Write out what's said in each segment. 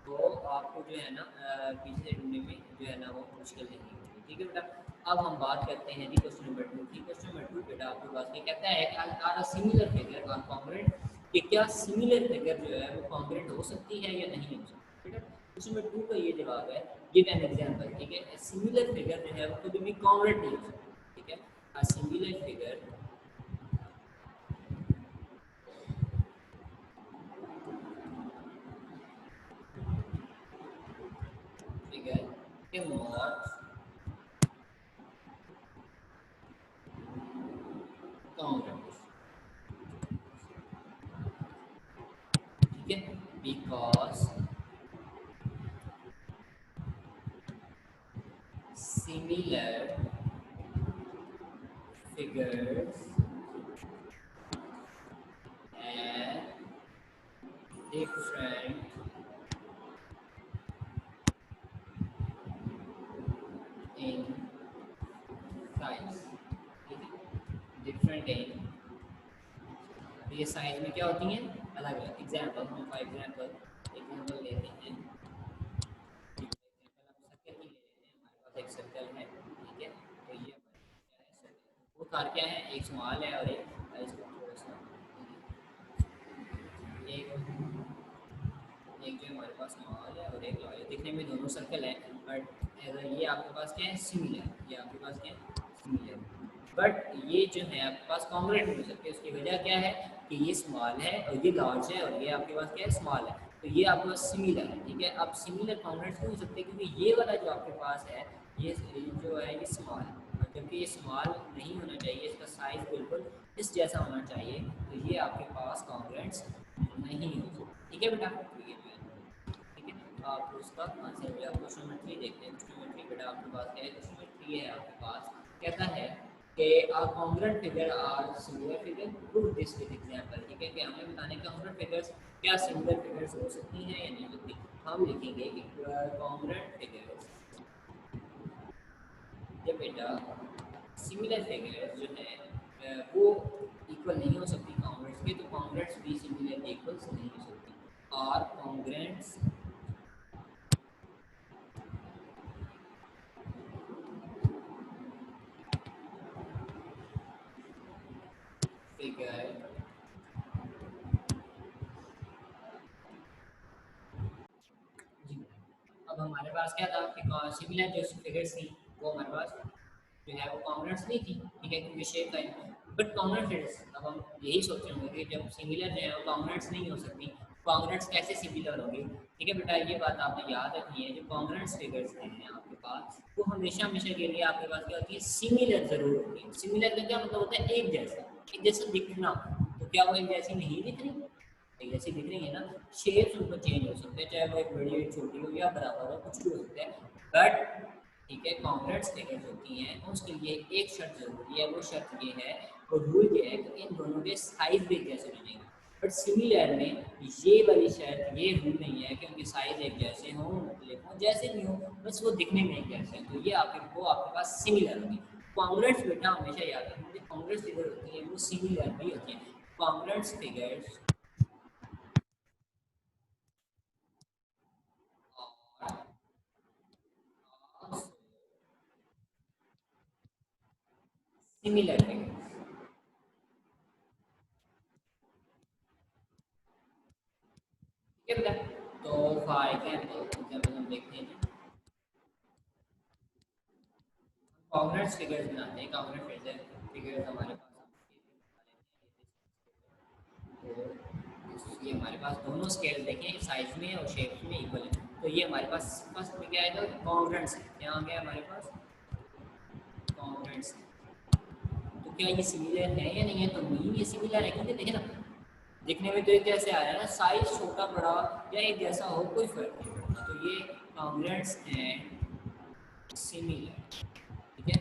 तो आपको जो है ना पीछे से ढूंढने में जो है ना वो मुश्किल नहीं होगी। ठीक है बेटा। अब हम बात करते हैं जी क्वेश्चन नंबर 2 की। क्वेश्चन नंबर 2 बेटा आपके पास ये कहता है कि are a similar figure are congruent, कि क्या सिमिलर फिगर जो है वो कॉन्ग्रुएंट हो सकती है या नहीं हो सकती। बेटा क्वेश्चन नंबर 2 का ये जवाब है, गिव एन एग्जांपल। ठीक है, सिमिलर फिगर जो है वो कभी भी कॉन्ग्रुएंट नहीं हो सकती। ठीक है, अ similar figure figure can not congruent. ठीक है, because similar figures have different in size। ठीक है, different in, ये साइज में क्या होती हैं, अलग अलग। एग्जाम्पल हम फॉर एग्जाम्पल लेते हैं। सर्कल की ले लेते हैं, हमारे पास एक सर्कल है। ठीक है, तो ये हमारे पास क्या है, सर्कल। वो कार क्या है, एक स्मॉल है और एक इसको थोड़ा सा एक एक जो हमारे पास स्मॉल है और एक लॉय है। दिखने में दोनों सर्कल है, बट ये आपके पास क्या है, सिमिलर। ये आपके पास क्या है, सिमिलर। बट ये जो है आपके पास कॉन्ग्रुएंट नहीं हो सकते। उसकी वजह क्या है कि ये स्मॉल है और ये लार्ज है, और ये आपके पास क्या है, स्मॉल है। तो ये आपके पास सिमिलर है। ठीक है, अब सिमिलर कॉन्ग्रुएंट क्यों हो सकते, क्योंकि ये वाला जो आपके पास है ये जो है ये स्मॉल है, और जबकि ये स्मॉल नहीं होना चाहिए, इसका साइज बिल्कुल इस जैसा होना चाहिए। तो ये आपके पास कॉन्ग्रुएंट्स नहीं हो सकते। ठीक है बेटा, तो ये जो है, ठीक है, तो आप उसका आंसर हो गया। क्वेश्चन नंबर 3 देखते हैं। क्वेश्चन नंबर 3 बेटा आपके पास क्या है, क्वेश्चन नंबर 3 है आपके पास, कहता है कि are congruent figure are similar figure, prove this with example. ठीक है, कि हमें बताने कॉन्ग्रुएंट फिगर्स क्या सिमिलर फिगर्स हो सकती हैं या नहीं होती। हम लिखेंगे कि कॉन्ग्रुएंट फिगर्स, ये बेटा सिमिलर फिगर्स जो है वो इक्वल नहीं हो सकती कॉन्ग्रुएंट्स के, तो कॉन्ग्रुएंट्स भी सिमिलर के इक्वल्स नहीं हो सकती। आर कॉन्ग्रुएंट्स फिगर, जी। अब हमारे पास क्या था कि सिमिलर जो फिगर्स थी वो हमारे पास जो है वो कॉन्ग्रुएंट्स नहीं थी। ठीक है, क्योंकि शेप का है। बट कॉन्ग्रुएंट फिगर्स, अब हम यही सोच रहे होंगे कि जब सिमिलर जो है वो कॉन्ग्रुएंट्स नहीं हो सकती, कॉन्ग्रुएंट्स कैसे सिमिलर होंगे। ठीक है बेटा, ये बात आपने याद रखनी है। जो कॉन्ग्रुएंट्स फिगर्स हैं आपके पास, वो हमेशा हमेशा के लिए आपके पास क्या होती है, सिमिलर जरूर होती है। सिमिलर का क्या मतलब होता है, एक जैसा, एक जैसा दिखना। तो क्या वो एक जैसी नहीं दिख रही, जैसे दिख रही है ना। शेप्स उनको चेंज हो सकते हैं, चाहे वो एक बड़ी हो छोटी हो या बराबर हो, कुछ भी हो सकता है। बट ठीक है, कॉन्ग्रुएंट्स फिगर्स होती हैं उसके लिए एक शर्त जरूरी है। वो शर्त ये है, वो रूल ये है कि इन दोनों के साइज भी एक जैसे बनेंगे। बट सिमिलर में ये वाली शर्त, ये रूल नहीं है कि उनके साइज एक जैसे हों, मुख्तलिफ हों, जैसे भी हों, बस वो दिखने में एक जैसे हैं। तो ये आपके वो आपके पास सिमिलर होगी। कॉन्ग्रुएंट्स बेटा हमेशा याद रखना, जो कॉन्ग्रुएंट्स फिगर होती है वो सिमिलर भी होती है। Congruents figures similar figures. ठीक है बेटा, तो फॉर एग्जाम्पल हम देखते हैं जी, कॉन्ग्रुएंट्स फिगर्स बनाते हैं। कॉन्ग्रुएंट फिगर्स हमारे पास, तो ये हमारे पास दोनों स्केल देखें, साइज में और शेप में इक्वल है। तो ये हमारे पास फर्स्ट में क्या आएगा, कॉन्ग्रुएंट्स है। क्या आ गया हमारे पास, कॉन्ग्रुएंट्स है। तो क्या ये सिमिलर है या नहीं है, तो नहीं ये सिमिलर है, क्योंकि देखिए ना, दिखने में तो एक जैसे आ रहा है ना, साइज छोटा बड़ा या एक जैसा हो कोई फर्क नहीं पड़ता। तो ये कॉन्ग्रुएंट्स एंड सिमिलर। ठीक है,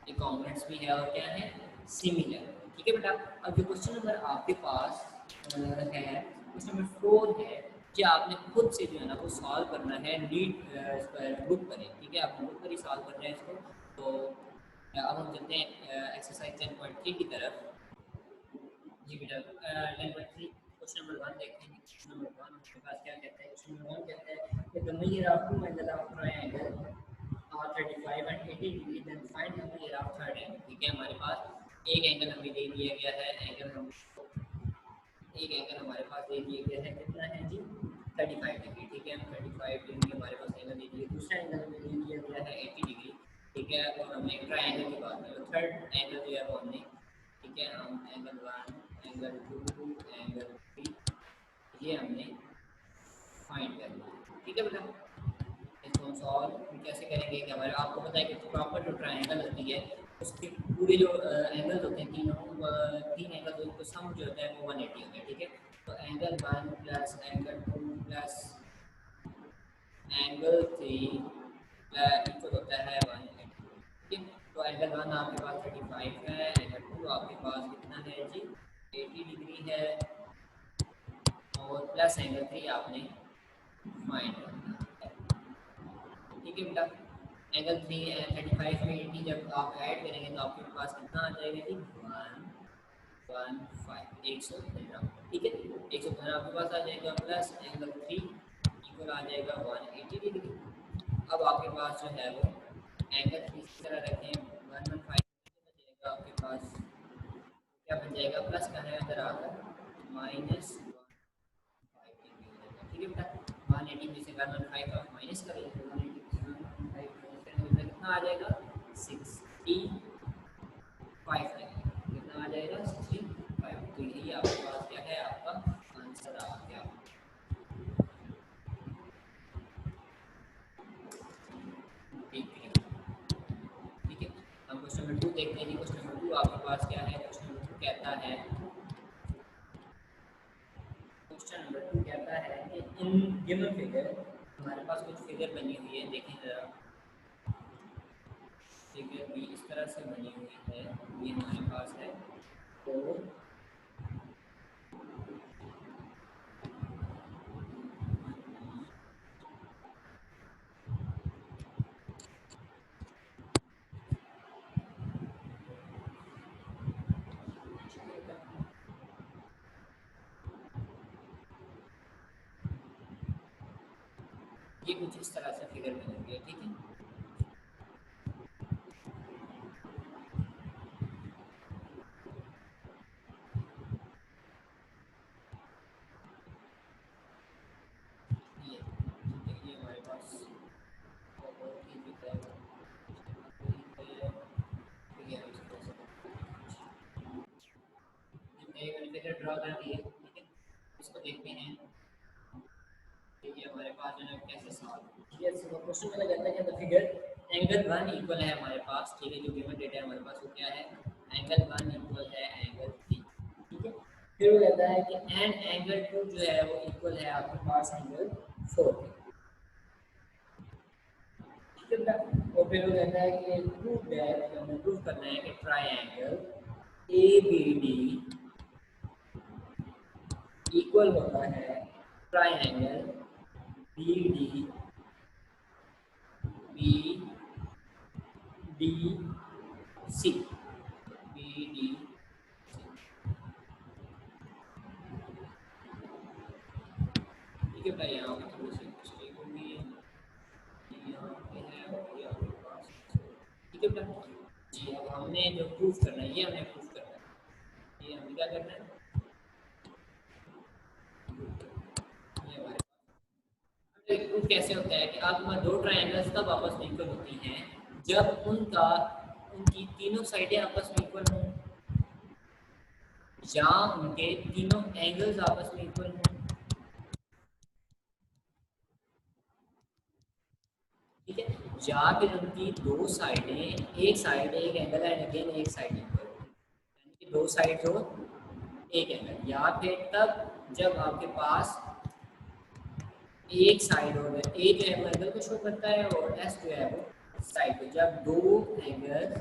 ये कॉन्ग्रुएंट्स भी है और क्या है, सिमिलर। ठीक है बेटा, अब जो क्वेश्चन नंबर आपके पास है, क्वेश्चन नंबर 4 है कि आपने खुद से जो है ना वो सॉल्व करना है नीट इस पर बुक पर। ठीक है, आप बुक पर ही सॉल्व कर रहे हैं इसको। तो अब हम चलते हैं एक्सरसाइज 10.3 की तरफ। जी बेटा 10.3 क्वेश्चन नंबर 1 देखते हैं। क्वेश्चन नंबर 1 आपके पास क्या कहता है? क्वेश्चन नंबर 1 कहता है कि the measure of two angles of triangle are 35 and 80 degree, then find the measure of third angle। ठीक है, हमारे पास एक एंगल हमें दे दिया गया है, एक एंगल हमारे पास दे दिया गया है, कितना है जी? 35 डिग्री। ठीक है, 35 डिग्री हमारे पास एंगल दे दिया। दूसरा एंगल हमें दे दिया गया है 80 डिग्री। ठीक है, और हमने ट्रायंगल की बात की, थर्ड एंगल जो है वो हमने, ठीक है, हम एंगल 1, एंगल 2, एंगल 3 ये हमने फाइंड करना है। ठीक है बेटा, इसको हम सॉल्व कैसे करेंगे कि हमारे आपको पता है कि प्रॉपर जो ट्रायंगल होती है उसके पूरे जो एंगल्स होते हैं तीन एंगल तो सम जो होता है वो 180 होता है। ठीक है, तो angle 1 plus angle 2 plus angle 3 equal होता है 180। ठीक है, तो एंगल 1 आपके पास 35 है, एंगल 2 आपके पास कितना है जी? 80 डिग्री है, और प्लस एंगल 3 आपने फाइंड करना है। ठीक है बेटा, एंगल 35 में 80 जब आप ऐड करेंगे तो आपके पास कितना आ जाएगा जी? 115, 115। ठीक है, 115 आपके पास आ जाएगा, प्लस एंगल 3 इक्वल आ जाएगा 180 डिग्री। अब आपके पास जो है वो एंगल 3 इस तरह रखें, 115 बचेगा आपके पास, क्या बन जाएगा? प्लस का है इधर आकर माइनस 5 डिग्री हो जाएगा। ठीक है बेटा, 180 में से 115 का माइनस करेंगे तो 180 से 115 माइनस करने में कितना आ जाएगा? 65 आएगा। कितना आ जाएगा? 65। तो यही आपके पास क्या है? आपका आंसर आ गया। ठीक है, ठीक है, हम क्वेश्चन नंबर 2 देखते हैं। क्वेश्चन नंबर 2 आपके पास क्या है? क्वेश्चन नंबर 2 कहता है, क्वेश्चन नंबर 2 कहता है कि इन गिवन फिगर, हमारे पास कुछ फिगर बनी हुई है, देखें जरा। फिगर भी इस तरह से बनी हुई है, ये हमारे पास है। तो ये कुछ इस तरह से फिगर बनी हुई है। ठीक है, ये हमारे पास फिगर ड्रा कर दिए। ठीक है, इसको देखते हैं ये हमारे पास जो है कैसे सॉल्व। यस, वो क्वेश्चन में कहता है कि द फिगर एंगल 1 इक्वल है हमारे पास। ठीक है, जो गिवन डेटा है हमारे पास वो क्या है? एंगल 1 इक्वल है एंगल 3। ठीक है, फिर वो कहता है कि एंड एंगल 2 जो है वो इक्वल है आपके पास एंगल 4 के। ठीक है बेटा, और फिर वो कहता है कि प्रूव दैट, हमें प्रूव करना है कि ट्रायंगल ABD इक्वल होता है ट्रायंगल BDC। BDC। ठीक है भाई, यहाँ पे थोड़ी सी मिस्टेक हो गई है, यहाँ पे है और यहाँ पे पास। ठीक है बेटा जी, अब हमने जो प्रूफ करना है ये हमें प्रूफ करना है। ये हमें क्या करना है? ये हमारे प्रूफ कैसे होता है कि आपके दो ट्रायंगल्स तब आपस में इक्वल होती हैं जब उनकी तीनों साइडें आपस में इक्वल हों, या उनके तीनों एंगल्स आपस में इक्वल हों। ठीक है, या फिर उनकी दो साइडें, एक साइड एक एंगल है अगेन एक साइड इक्वल, यानी कि दो साइड हो एक एंगल, या फिर तब जब आपके पास एक साइड और ए जो है वो एंगल को शो करता है और एस जो है वो साइड को, जब दो एंगल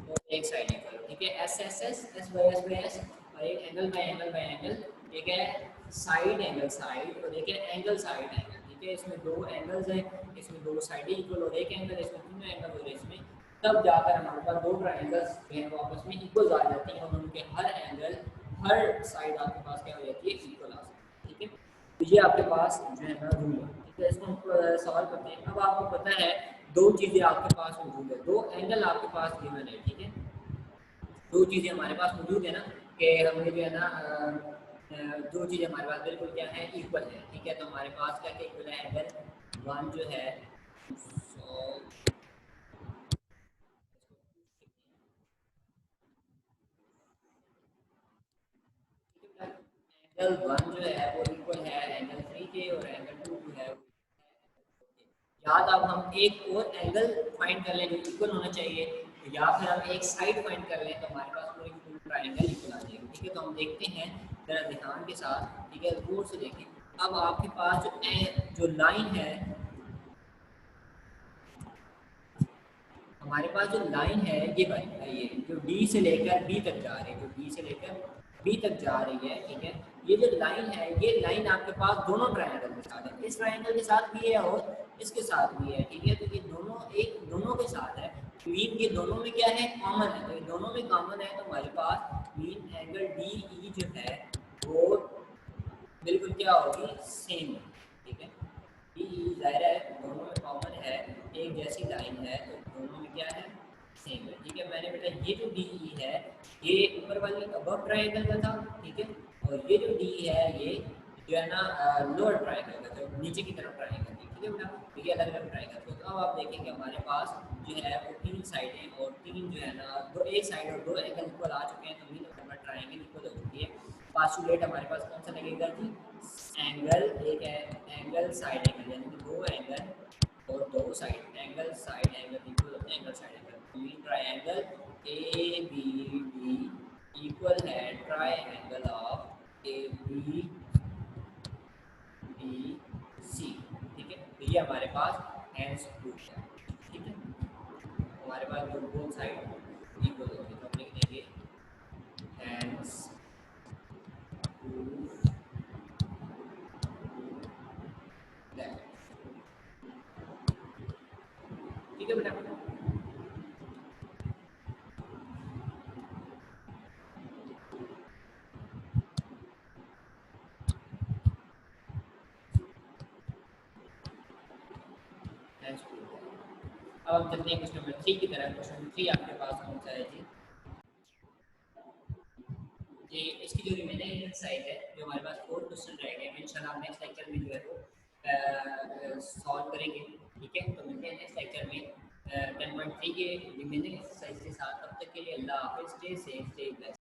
और एक साइड इक्वल। ठीक है, S S S, S by S, और एक angle by angle by angle. ठीक है, साइड एंगल साइड, और एक एंगल साइड एंगल। ठीक है, इसमें दो एंगल्स हैं, इसमें दो साइडें इक्वल और एक एंगल, इसमें तीनों एंगल और इसमें, तब जाकर हमारे पास दो ट्रायंगल्स जो हैं वो आपस में इक्वल आ जाती हैं और उनके हर एंगल हर साइड आपके पास क्या हो जाती है, इक्वल आ सकती है। ठीक है, तो ये आपके पास जो है ना रूल है। ठीक है, इसको हम सॉल्व करते हैं। अब आपको पता है दो चीज़ें आपके पास मौजूद है, दो एंगल आपके पास गिवन है। ठीक है, दो चीज़ें हमारे पास मौजूद है ना, कि हमने जो है ना दो चीज़ें हमारे पास बिल्कुल क्या है, इक्वल है। ठीक है, तो हमारे पास क्या क्या इक्वल है, एंगल वन जो है, सो एंगल वन जो है वो इक्वल है एंगल थ्री के, और एंगल टू जो है याद, अब हम एक और एंगल फाइंड कर लें जो इक्वल होना चाहिए, या फिर हम एक साइड फाइंड कर लें, तो हमारे पास पूरी फुल ट्रायंगल इक्वल आ जाएगी। ठीक है, तो हम देखते हैं जरा ध्यान के साथ। ठीक है, गौर से देखें। अब आपके पास जो लाइन है, हमारे पास जो लाइन है ये भाई, ये जो डी से लेकर बी तक जा रही है, जो डी से लेकर बी तक जा रही है। ठीक है, ये जो लाइन है, ये लाइन आपके पास दोनों ट्रायंगल के साथ है, इस ट्रायंगल के साथ भी है और इसके साथ भी है। ठीक है, तो ये दोनों एक दोनों के साथ है, मीन ये दोनों में क्या है, कॉमन है। तो ये दोनों में कॉमन है, तो हमारे पास मीन एंगल डी ई जो है वो बिल्कुल क्या होगी, सेम है। ठीक है, ये ज़ाहिर है दोनों में कॉमन है, एक जैसी लाइन है, तो दोनों में क्या है, सेम है। ठीक है, मैंने बेटा ये जो डी ई है ये ऊपर वाली अबव ट्रायंगल का था। ठीक है, और ये जो डी है ये जो है ना लोअर ट्रायंगल का, जो नीचे की तरफ ट्रायंगल थी। ठीक है बेटा, तो ये अलग अलग ट्रायंगल थे। तो अब आप देखेंगे हमारे पास जो है वो तीन साइडें, और तीन जो है ना दो, एक साइड और दो एंगल इक्वल आ चुके हैं, तो मीन हमारा ट्रायंगल इक्वल हो चुकी है। पास्टुलेट हमारे पास कौन सा लगेगा जी, एंगल, एक है एंगल साइड एंगल, यानी कि दो एंगल और दो side angle, side angle equal होते हैं angle side angle. Mean triangle A B D equal है triangle of A B D C. ठीक है, तो ये हमारे पास हैंड्स प्रूफ है। ठीक है, हमारे पास जो दो साइड इक्वल होगी, तो हम लिख देंगे हैंड्स प्रूफ दैट। ठीक है बेटा, हैंड्स प्रूफ। अब हम चलते हैं क्वेश्चन नंबर थ्री की तरफ। क्वेश्चन नंबर थ्री आपके पास कौन सा है जी, ये इसकी जो रिमेनिंग एक्सरसाइज है, जो हमारे पास 4 क्वेश्चन रह गए हैं, इंशाल्लाह हम नेक्स्ट लेक्चर में जो है वो सॉल्व करेंगे। ठीक है, तो मिलते हैं नेक्स्ट लेक्चर में 10.3 के रिमेनिंग एक्सरसाइज के साथ। तब तक के लिए अल्लाह हाफिज़, स्टे सेफ, स्टे ब्लेस्ड।